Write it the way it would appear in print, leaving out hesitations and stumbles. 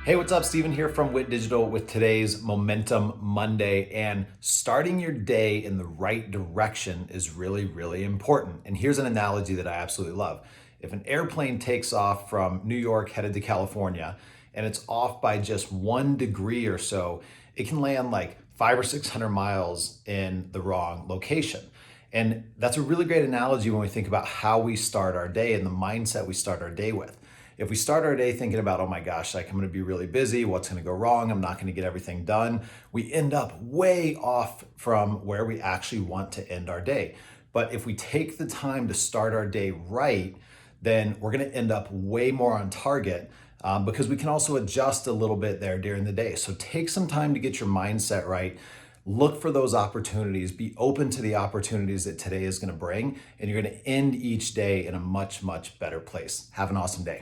Hey, what's up? Steven here from WIT Digital with today's Momentum Monday. And starting your day in the right direction is really, really important. And here's an analogy that I absolutely love. If an airplane takes off from New York headed to California and it's off by just 1 degree or so, it can land like 500 or 600 miles in the wrong location. And that's a really great analogy when we think about how we start our day and the mindset we start our day with. If we start our day thinking about, oh my gosh, like I'm going to be really busy, what's going to go wrong, I'm not going to get everything done, we end up way off from where we actually want to end our day. But if we take the time to start our day right, then we're going to end up way more on target, because we can also adjust a little bit there during the day. So take some time to get your mindset right. Look for those opportunities, be open to the opportunities that today is going to bring, and you're going to end each day in a much, much better place. Have an awesome day.